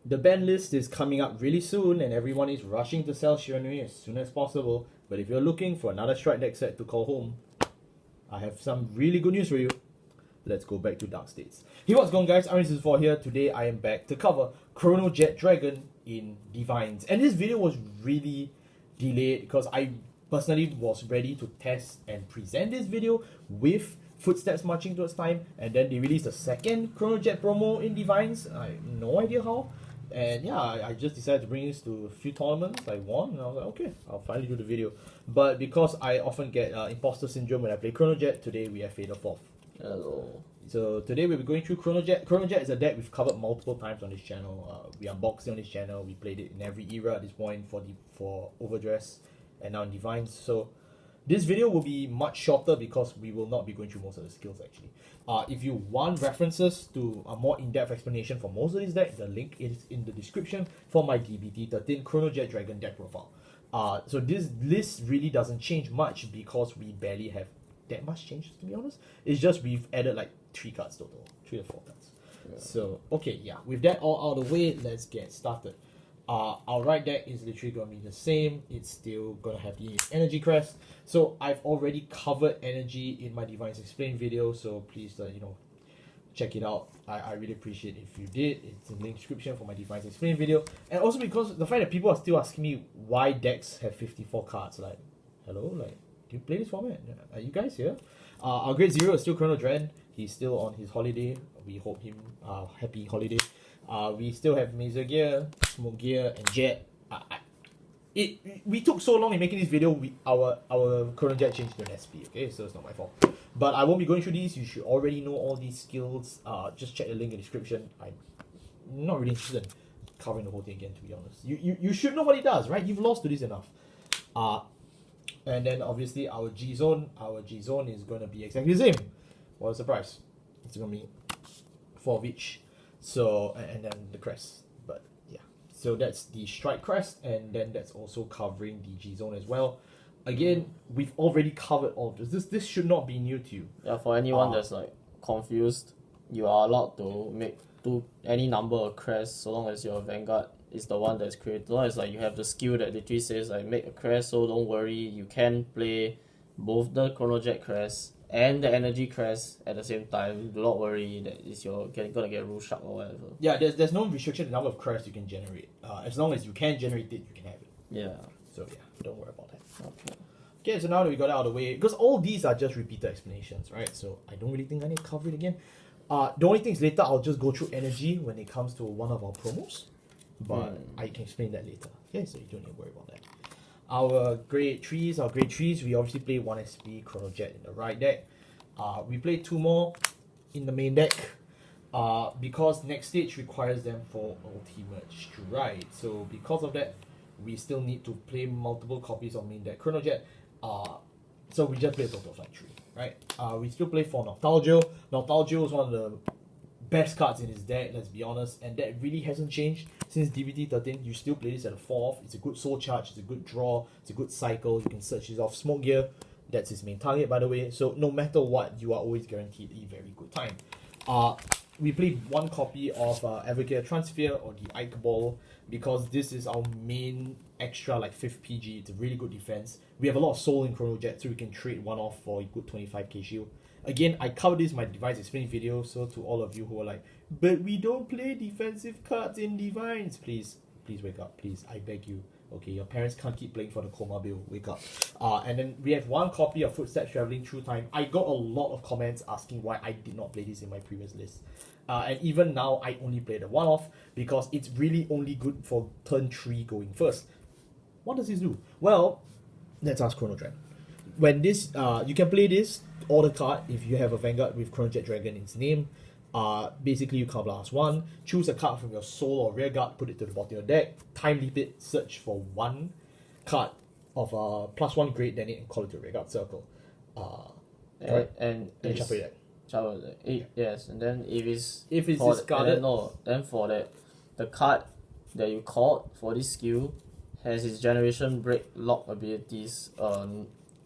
The ban list is coming up really soon, and everyone is rushing to sell Shiranui as soon as possible. But if you're looking for another strike deck set to call home, I have some really good news for you. Let's go back to Dark States. Hey, what's going on, guys? I'm 4 here. Today I am back to cover Chronojet Dragon in DivineZ. And this video was really delayed because I personally was ready to test and present this video with Footsteps Marching Towards Time, and then they released a second Chronojet promo in DivineZ. I have no idea how. And yeah, I just decided to bring this to a few tournaments. I won, and I was like, okay, I'll finally do the video. But because I often get imposter syndrome when I play Chronojet, today we have Fatal 4th. Hello. So today we'll be going through Chronojet. Chronojet is a deck we've covered multiple times on this channel. We unboxed it on this channel. We played it in every era at this point for Overdress and now in DivineZ. So this video will be much shorter because we will not be going through most of the skills actually. If you want references to a more in-depth explanation for most of these decks, the link is in the description for my DBT13 Chronojet Dragon deck profile. So this list really doesn't change much because we barely have that much changes, to be honest. It's just we've added like 3 cards total, 3 or 4 cards. Yeah. So okay, yeah, with that all out of the way, let's get started. Our right deck is literally going to be the same. It's still going to have the Energy Crest. So I've already covered Energy in my DivineZ Explained video, so please check it out. I really appreciate if you did. It's in the description for my DivineZ Explained video. And also because the fact that people are still asking me why decks have 54 cards. Like, hello? Like, do you play this format? Are you guys here? Our Grade 0 is still Chronodren. He's still on his holiday. We hope him happy holiday. We still have Mazer Gear, Smoke Gear, and Jet. We took so long in making this video. Our Chronojet changed to an SP. Okay, so it's not my fault. But I won't be going through these. You should already know all these skills. Just check the link in the description. I'm not really interested in covering the whole thing again, to be honest. You should know what it does, right? You've lost to this enough. And then obviously our GZone. Our GZone is gonna be exactly the same. What a surprise! It's gonna be 4 of each. So, and then the crest, but yeah. So that's the Strike Crest, and then that's also covering the GZone as well. Again, we've already covered all of this. This should not be new to you. Yeah, for anyone that's like confused, you are allowed to do any number of crests so long as your Vanguard is the one that's created. As long as like you have the skill that literally says like make a crest, so don't worry, you can play both the Chronojet crest and the Energy Crest at the same time. Do not worry that it's gonna get rule shark or whatever. Yeah, there's no restriction to the number of crests you can generate. As long as you can generate it, you can have it. Yeah. So yeah, don't worry about that. Okay. Okay, so now that we got it out of the way, because all these are just repeated explanations, right? So I don't really think I need to cover it again. The only thing is later I'll just go through energy when it comes to one of our promos. But I can explain that later. Okay, so you don't need to worry about that. Our grade 3s, we obviously play 1 SP Chronojet in the right deck. We play 2 more in the main deck because next stage requires them for ultimate strike. So because of that, we still need to play multiple copies of main deck Chronojet. So we just play a total of like 3, right? We still play 4 Nostalgia. Nostalgia is one of the best cards in his deck, let's be honest, and that really hasn't changed since DBT13. You still play this at a 4th. It's a good soul charge, it's a good draw, it's a good cycle. You can search this off Smoke Gear. That's his main target, by the way. So no matter what, you are always guaranteed a very good time. We played 1 copy of Evercare Transfer or the Ike Ball because this is our main extra like 5th PG. It's a really good defense. We have a lot of soul in Chronojet, so we can trade 1 off for a good 25k shield. Again, I covered this in my DivineZ Explained video, so to all of you who are like, but we don't play defensive cards in DivineZ, please wake up, please, I beg you. Okay, your parents can't keep playing for the coma bill, wake up. And then we have 1 copy of Footsteps Traveling Through Time. I got a lot of comments asking why I did not play this in my previous list. And even now, I only played the 1-off because it's really only good for turn 3 going first. What does this do? Well, let's ask Chronodren. When this, you can play this, order card, if you have a Vanguard with Chronojet Dragon in its name. Basically, you counterblast 1, choose a card from your soul or rear guard, put it to the bottom of your deck, time leap it, search for 1 card of +1 grade, then it and call it to rear guard circle. Right? And then shuffle your deck. Shuffle the deck. Yes, and then if it's discarded, then for that, the card that you called for this skill has its generation break lock abilities.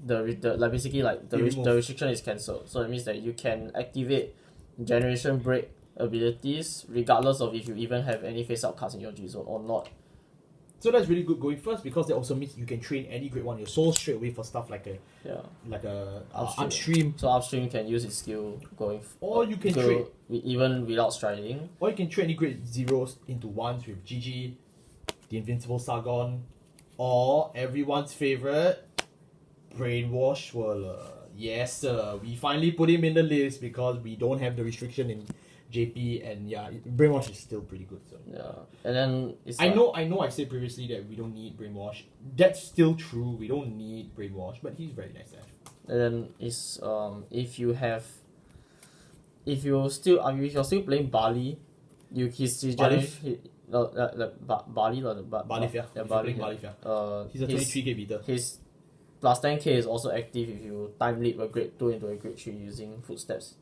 The restriction is cancelled, so it means that you can activate generation break abilities, regardless of if you even have any face-up cards in your GZone or not. So that's really good going first, because that also means you can train any grade 1 your soul straight away for stuff like a upstream. So upstream can use its skill going. Or you can trade even without striding. Or you can trade any grade 0s into 1s with GG, the Invincible Sargon, or everyone's favorite, Brainwash Whirler. Yes, sir. We finally put him in the list because we don't have the restriction in JP, and Brainwash is still pretty good. So and then I know I said previously that we don't need Brainwash. That's still true. We don't need Brainwash, but he's very nice to have. And then if you're still playing Bali, he's generally Bali or the Balif, yeah. Balif, yeah. He's a 23k beater. His plus 10k is also active if you time leap a grade 2 into a grade 3 using footsteps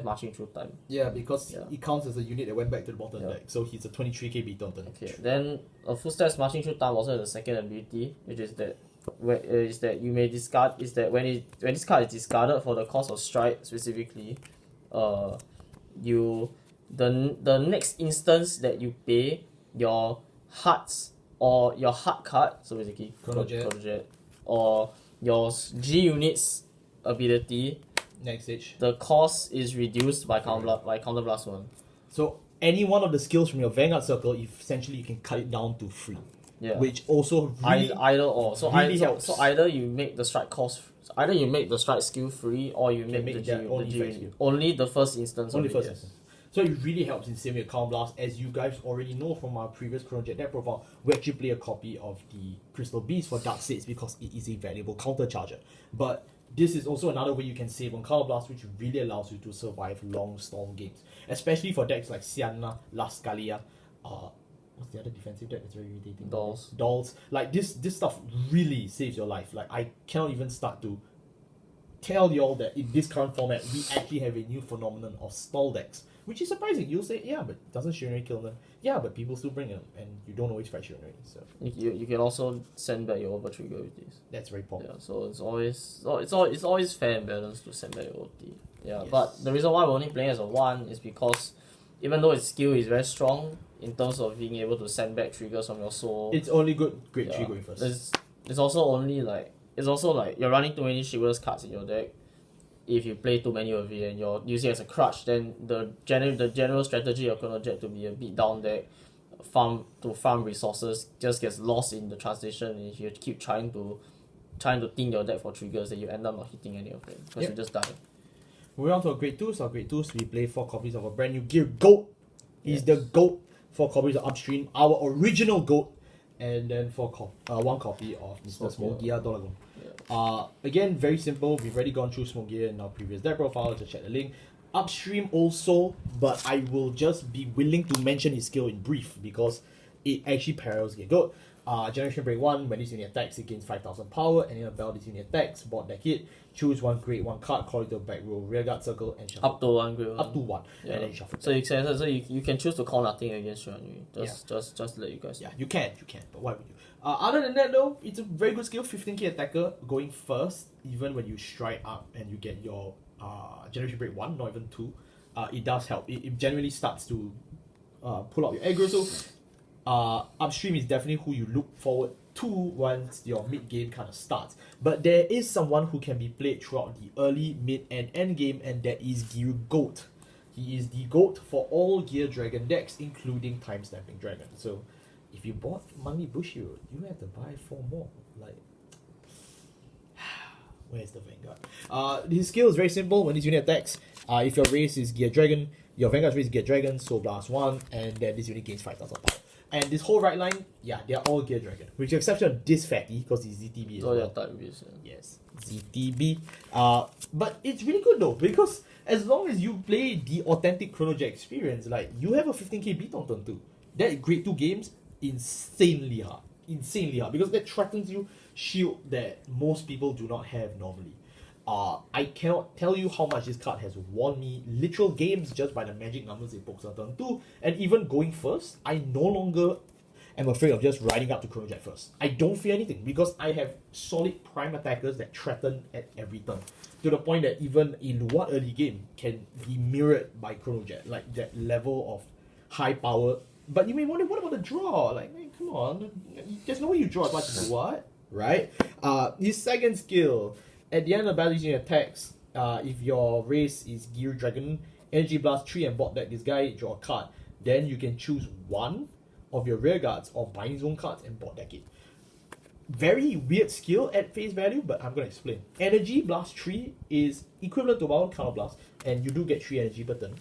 marching through time. Yeah, because it counts as a unit that went back to the bottom deck, so he's a 23k beater on turn. Okay, then footsteps marching through time also has a second ability, which is that when this card is discarded for the cost of stride specifically, the next instance that you pay your hearts or your heart card, so basically Chronojet, or your G unit's ability, next stage, the cost is reduced by counter blast 1. So any one of the skills from your Vanguard circle, essentially you can cut it down to free. Yeah. Which also really, either or. So really helps. So either you make the strike cost, either you make the strike skill free, or you make the G only the first instance. Only first instance. So it really helps in same way with Counter Blast. As you guys already know from our previous Chronojet deck profile, we actually play a copy of the Crystal Beast for Dark States because it is a valuable counter charger. But this is also another way you can save on Counter Blast, which really allows you to survive long storm games. Especially for decks like Sienna, Lascalia, what's the other defensive deck that's very irritating? Dolls. Like this stuff really saves your life. Like I cannot even start to tell y'all that in this current format we actually have a new phenomenon of stall decks. Which is surprising. You'll say, yeah, but doesn't Shiranui kill them? Yeah, but people still bring them, and you don't always fight Shiranui. So you can also send back your over trigger with this. That's very popular. Yeah, so it's always fair and balanced to send back your OT. Yeah, yes. But the reason why we're only playing as a 1 is because even though its skill is very strong in terms of being able to send back triggers from your soul, it's only good grade 3 going first. It's also like you're running too many Chivalrous cards in your deck. If you play too many of it and you're using it as a crutch, then the general strategy of Chronojet to be a beat down deck, farm resources just gets lost in the translation. And if you keep trying to think your deck for triggers, then you end up not hitting any of them because you just die. Moving on to our grade 2s. Our grade 2s, we play 4 copies of a brand new gear GOAT. He's the GOAT. 4 copies of Upstream, our original GOAT, and then 1 copy of Mr. Smogia Dolagon. Again, very simple. We've already gone through Smogia in our previous deck profile. Just check the link. Upstream also, but I will just be willing to mention his skill in brief because it actually parallels Gear GOAT. Generation Break 1, when this unit attacks, it gains 5,000 power, and in a bell, this unit attacks, board deck it, choose 1 grade 1 card, call it to back row, rearguard circle, and shuffle. Up to 1 grade 1. Up to 1, and then shuffle. So you can choose to call nothing against Shiranui. Just to let you guys know. Yeah, you can, but why would you? Other than that though, it's a very good skill, 15k attacker, going first, even when you stride up and you get your Generation Break 1, not even 2, it does help. It generally starts to pull out your aggro, so Upstream is definitely who you look forward to once your mid-game kind of starts. But there is someone who can be played throughout the early, mid, and end game, and that is Gear GOAT. He is the GOAT for all Gear Dragon decks, including Time Stamping Dragon. So if you bought Money Bushiroad, you have to buy 4 more. Like, where's the Vanguard? His skill is very simple. When this unit attacks, if your race is Gear Dragon, your Vanguard's race is Gear Dragon, Soul Blast 1, and then this unit gains 5,000 power. And this whole right line, they're all Gear Dragon. With the exception of this fatty, because he's ZTB as well. Yeah, type base, Yes, ZTB. But it's really good though, because as long as you play the authentic Chronojet experience, like, you have a 15k beat on turn 2. That grade 2 games, insanely hard, because that threatens you shield that most people do not have normally. I cannot tell you how much this card has won me literal games just by the magic numbers it pokes on turn 2, and even going first, I no longer am afraid of just riding up to Chronojet first. I don't fear anything because I have solid prime attackers that threaten at every turn. To the point that even in what early game can be mirrored by Chronojet, like that level of high power. But you may wonder, what about the draw? Like, man, come on, there's no way you draw as much as what, right? His second skill, at the end of battle using attacks, if your race is Gear Dragon, Energy Blast 3 and bot deck this guy, draw a card. Then you can choose one of your rear guards or Bind Zone cards and bot deck it. Very weird skill at face value, but I'm going to explain. Energy Blast 3 is equivalent to one Counter Blast, and you do get 3 energy per turn.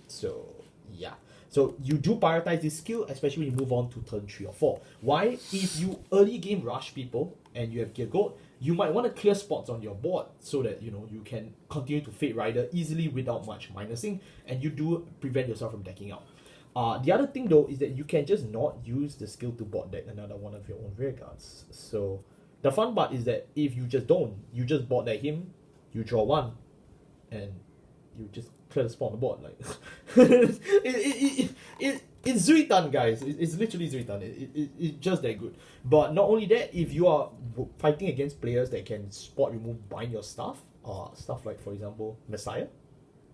So, yeah. So, you do prioritize this skill, especially when you move on to turn 3 or 4. Why? If you early game rush people and you have Gear Gold, you might want to clear spots on your board so that you can continue to Fate Rider easily without much minusing, and you do prevent yourself from decking out. The other thing though is that you can just not use the skill to bot deck another one of your own rear guards. So the fun part is that if you just don't, you just bot deck him, you draw one, and you just clear the spot on the board. Like it's Zuitan, guys. It's literally Zuitan. It's just that good. But not only that, if you are fighting against players that can spot remove bind your stuff, stuff like for example Messiah.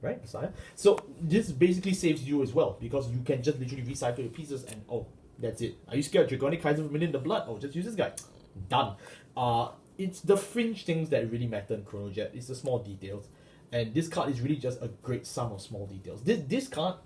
Right, Messiah. So this basically saves you as well because you can just literally recycle your pieces and that's it. Are you scared Draconic Kaiser of Million the Blood? Oh, just use this guy. Done. It's the fringe things that really matter in Chronojet. It's the small details, and this card is really just a great sum of small details. This card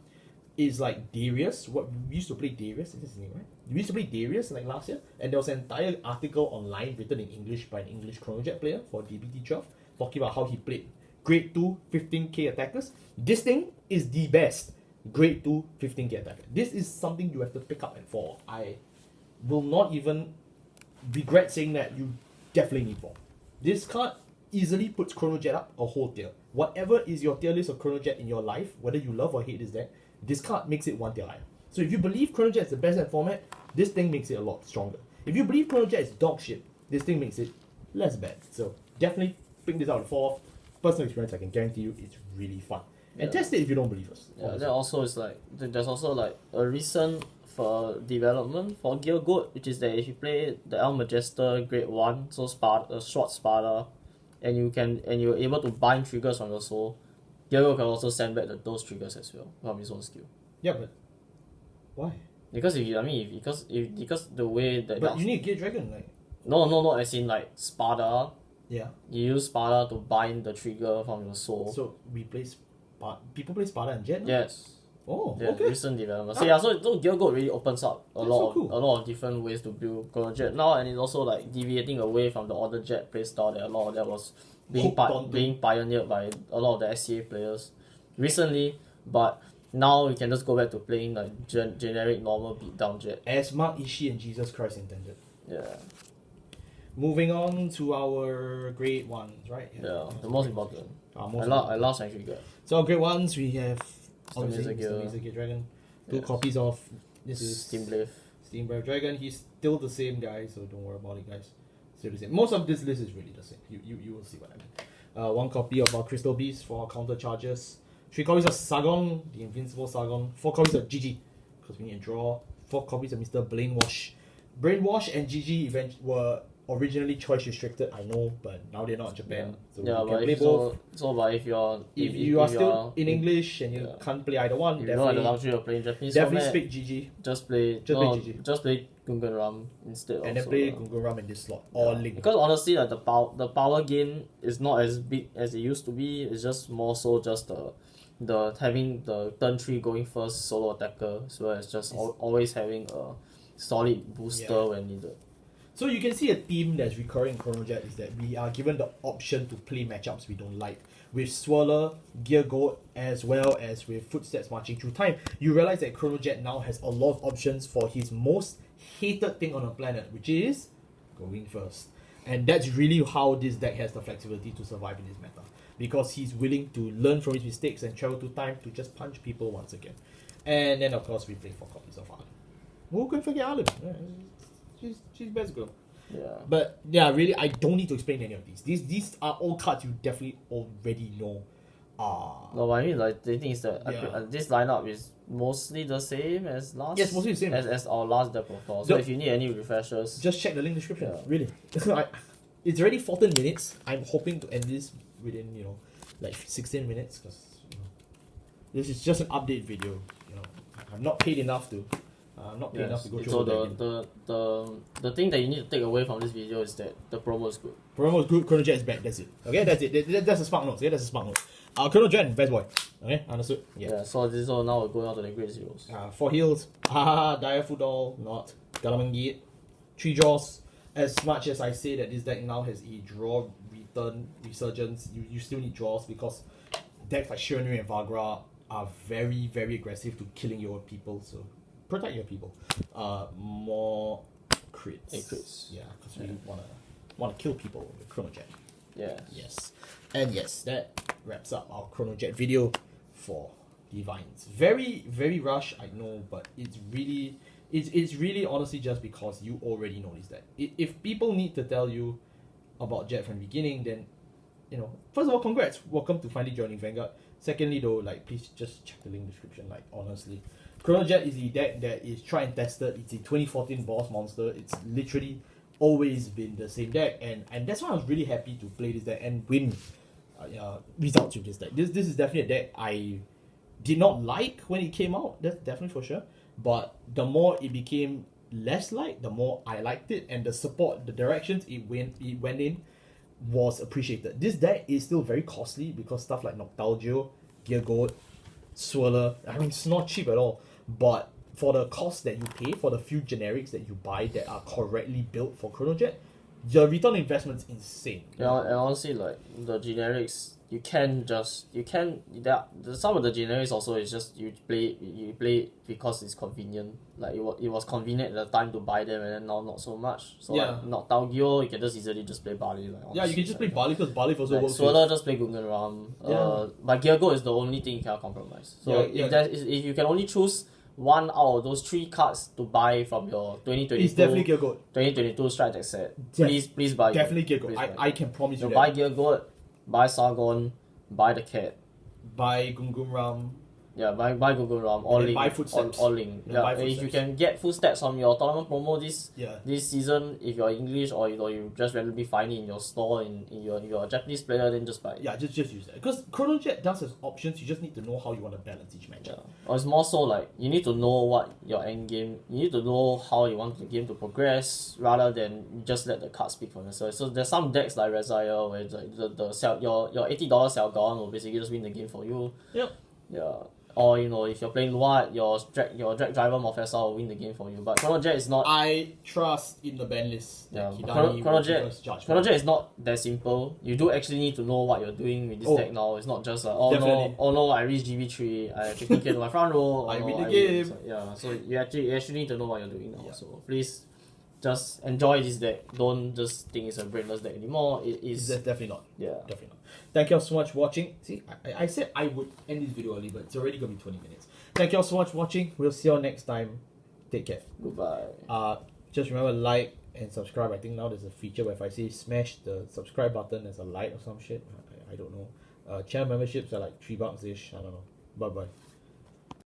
is like Darius. What we used to play Darius. Is this his name, right? We used to play Darius like last year, and there was an entire article online written in English by an English Chronojet player for DBT12 talking about how he played. Grade 2 15k attackers. This thing is the best Grade 2 15k attacker. This is something you have to pick up and fall. I will not even regret saying that you definitely need 4. This card easily puts Chronojet up a whole tier. Whatever is your tier list of Chronojet in your life, whether you love or hate this deck, this card makes it one tier higher. So if you believe Chronojet is the best deck format, this thing makes it a lot stronger. If you believe Chronojet is dog shit, this thing makes it less bad. So definitely pick this out at 4. Personal experience, I can guarantee you, it's really fun. And test it if you don't believe us. Yeah, that also is like there's also like a recent for development for Gear Goat, which is that if you play the El Majester Grade 1, so short Spada, and you're able to bind triggers from your soul, Gear Goat can also send back those triggers as well from his own skill. Yeah, but why? Because because the way that you need Gear Dragon, like no, as in like Spada. Yeah. You use Spada to bind the trigger from your soul. So we play people play Spada and Jet? No? Yes. Oh, yeah, okay. Recent development. So Gear Goat really opens up a lot of different ways to build Chronojet now, and it's also like deviating away from the Order Jet playstyle that a lot of that was being pioneered by a lot of the SCA players recently. But now we can just go back to playing like generic normal beatdown Jet. As Mark Ishii and Jesus Christ intended. Yeah. Moving on to our grade 1s, right? Yeah, the most important. I love Sanctuary Guard. So our grade 1s, we have Mr. Gear Dragon. 2 copies of this is Steam Brave Dragon. He's still the same guy, so don't worry about it, guys. Still the same. Most of this list is really the same. You will see what I mean. 1 copy of our Crystal Beast for our counter charges. 3 copies of Sargon, the Invincible Sargon. 4 copies of GG, because we need to draw. 4 copies of Mr. Brainwash. Brainwash and GG were originally choice restricted, I know, but now they're not in Japan. So yeah, you can play both. But if you are still in English and you can't play either one, if you don't have the luxury of playing Japanese definitely format, speak GG. Just play GG. Just play Gungan Ram instead. And then play Gungan Ram in this slot or Link. Because honestly, like the power gain is not as big as it used to be. It's just more so just the having the turn 3 going first solo attacker, as well as just always having a solid booster when needed. So you can see a theme that's recurring in Chronojet is that we are given the option to play matchups we don't like. With Swirler, Gear Goat, as well as with Footsteps Marching Through Time, you realize that Chronojet now has a lot of options for his most hated thing on the planet, which is going first. And that's really how this deck has the flexibility to survive in this meta. Because he's willing to learn from his mistakes and travel through time to just punch people once again. And then of course we play 4 copies of Arlen. Who can forget Arlen? She's best girl. Yeah. But yeah, really, I don't need to explain any of these. These are all cards you definitely already know. No, I mean like the thing is that Yeah. this lineup is mostly the same as last. Yes, mostly the same. As our last deck profile. So The- if you need any refreshers, Just check the link description. Yeah. Really. It's already 14 minutes. I'm hoping to end this within, like 16 minutes because, this is just an update video. I'm not paid enough to. I'm not paid enough to go through so all that. the thing that you need to take away from this video is that the promo is good. Promo is good. Chronojet is back. That's it. Okay, that's it. That's a smart note. Okay, that's a smart note. Chronojet and best boy. Okay, understood. Yeah. So now we're going on to the great zeros. 4 heals. Dire Foodall, not. Galamangit. 3 draws. As much as I say that this deck now has a draw return resurgence, you still need draws because decks like Shirnu and Vagra are very, very aggressive to killing your people. So protect your people. More crits. Crits. Yeah, because we wanna kill people with Chronojet. Yeah. Yes. And yes, that wraps up our Chronojet video for DivineZ. Very, very rush, I know, but it's really honestly just because you already noticed that. If people need to tell you about Jet from the beginning, then, first of all, congrats. Welcome to finally joining Vanguard. Secondly, though, please just check the link description, honestly. Chronojet is the deck that is tried and tested. It's a 2014 boss monster. It's literally always been the same deck, and that's why I was really happy to play this deck and win results with this deck. This is definitely a deck I did not like when it came out. That's definitely for sure. But the more it became less liked, the more I liked it, and the support, the directions it went in was appreciated. This deck is still very costly because stuff like Noctalgio, Gear Goat, Swirler, it's not cheap at all. But for the cost that you pay, for the few generics that you buy that are correctly built for Chronojet, your return on investment is insane. Yeah, and honestly, the generics, some of the generics also is just you play it because it's convenient. It was convenient at the time to buy them, and then now not so much. So Noctalgio, you can just easily just play Bali. You can just play Bali because Bali also works. Swirler, just play Gungan Ram. But Gear Goat is the only thing you cannot compromise. So if you can only choose one out of those 3 cards to buy from your 2022, it's definitely Gear Goat. 2022 strike deck set. Please buy. Definitely Gear Goat. I can promise you that. Buy Gear Goat, buy Sargon, buy the cat. Buy Gungun Ram. Yeah, buy Google Ram, all link. Buy Footsteps. All link. Yeah, if you can get footsteps from your tournament promo this season, if you're English or you just randomly find it in your store in your Japanese player, then just buy it. Yeah, just use that. Because Chronojet does have options, you just need to know how you want to balance each match. Yeah. Or it's more so you need to know what your end game, you need to know how you want the game to progress rather than just let the card speak for themselves. So there's some decks like Rezaya where your $80 Selgon will basically just win the game for you. Yep. Yeah. Or if you're playing Luat, your drag driver Morfessa will win the game for you. But Chronojet is not. I trust in the ban list. Yeah, Chronojet is not that simple. You do actually need to know what you're doing with this deck now. It's not just no, I reached GB3, I 15k to my front row. I win the game. So you actually need to know what you're doing now. Yeah. So please, just enjoy this deck. Don't just think it's a brainless deck anymore. It is definitely not. Yeah, definitely not. Thank you all so much for watching. See, I said I would end this video early, but it's already gonna be 20 minutes. Thank you all so much for watching. We'll see you all next time. Take care. Goodbye. Just remember, like and subscribe. I think now there's a feature where if I say smash the subscribe button as a like or some shit, I don't know. Channel memberships are like $3 ish. I don't know. Bye bye.